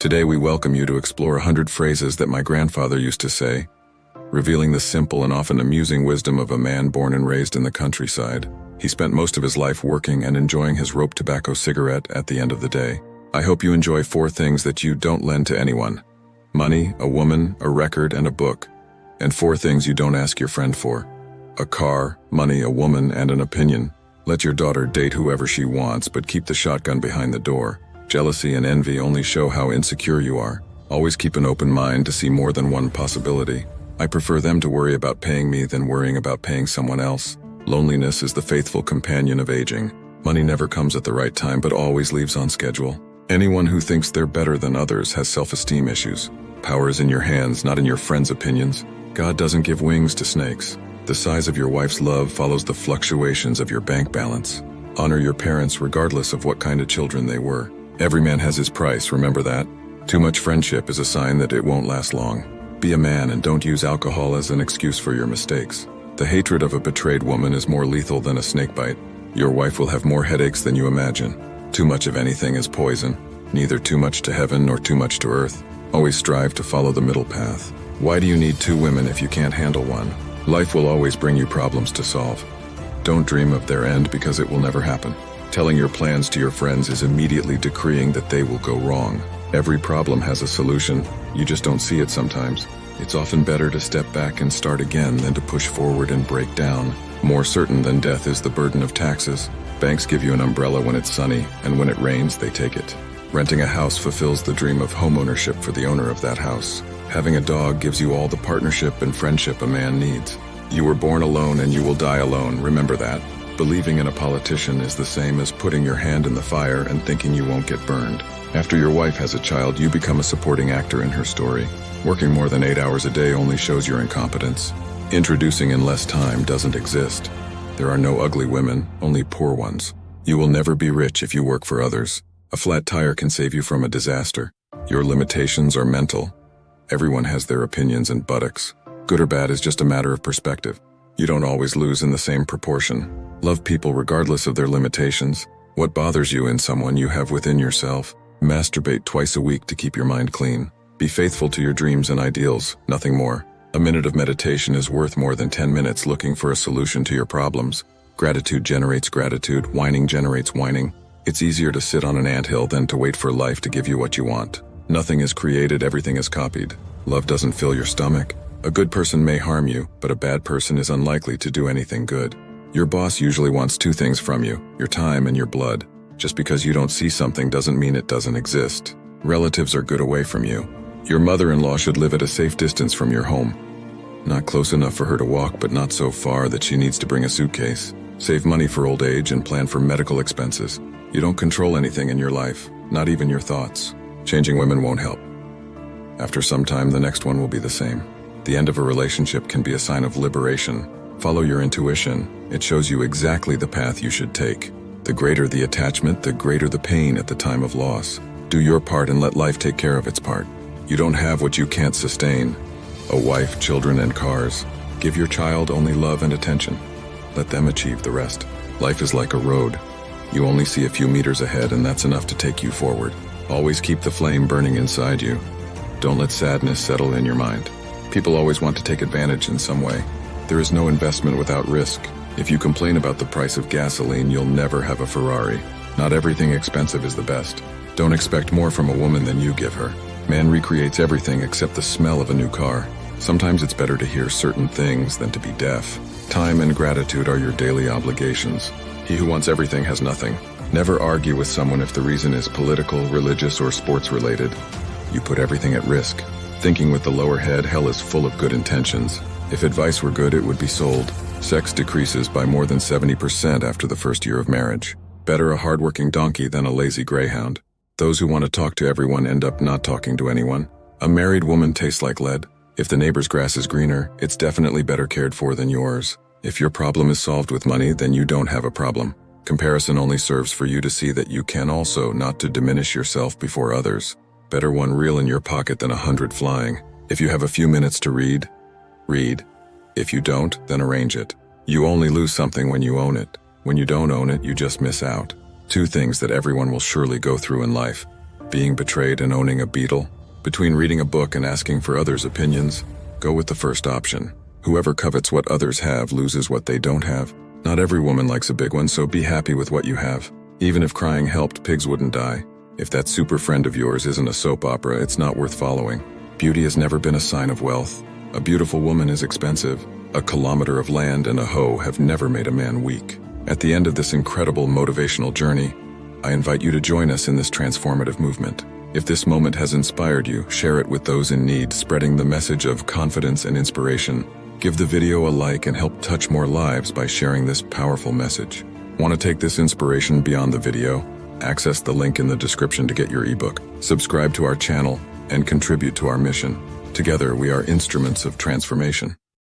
Today we welcome you to explore 100 phrases that my grandfather used to say, revealing the simple and often amusing wisdom of a man born and raised in the countryside. He spent most of his life working and enjoying his rope tobacco cigarette at the end of the day. I hope you enjoy 4 things that you don't lend to anyone: money, a woman, a record, and a book. And 4 things you don't ask your friend for: a car, money, a woman, and an opinion. Let your daughter date whoever she wants, but keep the shotgun behind the door. Jealousy and envy only show how insecure you are. Always keep an open mind to see more than one possibility. I prefer them to worry about paying me than worrying about paying someone else. Loneliness is the faithful companion of aging. Money never comes at the right time, but always leaves on schedule. Anyone who thinks they're better than others has self-esteem issues. Power is in your hands, not in your friends' opinions. God doesn't give wings to snakes. The size of your wife's love follows the fluctuations of your bank balance. Honor your parents regardless of what kind of children they were. Every man has his price, remember that. Too much friendship is a sign that it won't last long. Be a man and don't use alcohol as an excuse for your mistakes. The hatred of a betrayed woman is more lethal than a snakebite. Your wife will have more headaches than you imagine. Too much of anything is poison. Neither too much to heaven nor too much to earth. Always strive to follow the middle path. Why do you need 2 women if you can't handle one? Life will always bring you problems to solve. Don't dream of their end because it will never happen. Telling your plans to your friends is immediately decreeing that they will go wrong. Every problem has a solution, you just don't see it sometimes. It's often better to step back and start again than to push forward and break down. More certain than death is the burden of taxes. Banks give you an umbrella when it's sunny, and when it rains, they take it. Renting a house fulfills the dream of homeownership for the owner of that house. Having a dog gives you all the partnership and friendship a man needs. You were born alone and you will die alone, remember that. Believing in a politician is the same as putting your hand in the fire and thinking you won't get burned. After your wife has a child, you become a supporting actor in her story. Working more than 8 hours a day only shows your incompetence. Introducing in less time doesn't exist. There are no ugly women, only poor ones. You will never be rich if you work for others. A flat tire can save you from a disaster. Your limitations are mental. Everyone has their opinions and buttocks. Good or bad is just a matter of perspective. You don't always lose in the same proportion. Love people regardless of their limitations. What bothers you in someone you have within yourself. Masturbate twice a week to keep your mind clean. Be faithful to your dreams and ideals, nothing more. A minute of meditation is worth more than 10 minutes looking for a solution to your problems. Gratitude generates gratitude, whining generates whining. It's easier to sit on an anthill than to wait for life to give you what you want. Nothing is created, everything is copied. Love doesn't fill your stomach. A good person may harm you, but a bad person is unlikely to do anything good. Your boss usually wants 2 things from you: your time and your blood. Just because you don't see something doesn't mean it doesn't exist. Relatives are good away from you. Your mother-in-law should live at a safe distance from your home. Not close enough for her to walk, but not so far that she needs to bring a suitcase. Save money for old age and plan for medical expenses. You don't control anything in your life, not even your thoughts. Changing women won't help. After some time, the next one will be the same. The end of a relationship can be a sign of liberation. Follow your intuition. It shows you exactly the path you should take. The greater the attachment, the greater the pain at the time of loss. Do your part and let life take care of its part. You don't have what you can't sustain: a wife, children, and cars. Give your child only love and attention. Let them achieve the rest. Life is like a road. You only see a few meters ahead, and that's enough to take you forward. Always keep the flame burning inside you. Don't let sadness settle in your mind. People always want to take advantage in some way. There is no investment without risk. If you complain about the price of gasoline, you'll never have a Ferrari. Not everything expensive is the best. Don't expect more from a woman than you give her. Man recreates everything except the smell of a new car. Sometimes it's better to hear certain things than to be deaf. Time and gratitude are your daily obligations. He who wants everything has nothing. Never argue with someone if the reason is political, religious, or sports related. You put everything at risk. Thinking with the lower head, hell is full of good intentions. If advice were good, it would be sold. Sex decreases by more than 70% after the first year of marriage. Better a hardworking donkey than a lazy greyhound. Those who want to talk to everyone end up not talking to anyone. A married woman tastes like lead. If the neighbor's grass is greener, it's definitely better cared for than yours. If your problem is solved with money, then you don't have a problem. Comparison only serves for you to see that you can also not to diminish yourself before others. Better one reel in your pocket than 100 flying. If you have a few minutes to read, read. If you don't, then arrange it. You only lose something when you own it. When you don't own it, you just miss out. 2 things that everyone will surely go through in life: being betrayed and owning a beetle? Between reading a book and asking for others' opinions, go with the first option. Whoever covets what others have loses what they don't have. Not every woman likes a big one, so be happy with what you have. Even if crying helped, pigs wouldn't die. If that super friend of yours isn't a soap opera, it's not worth following. Beauty has never been a sign of wealth. A beautiful woman is expensive. A kilometer of land and a hoe have never made a man weak. At the end of this incredible motivational journey, I invite you to join us in this transformative movement. If this moment has inspired you, share it with those in need, spreading the message of confidence and inspiration. Give the video a like and help touch more lives by sharing this powerful message. Want to take this inspiration beyond the video? Access the link in the description to get your ebook. Subscribe to our channel and contribute to our mission. Together, we are instruments of transformation.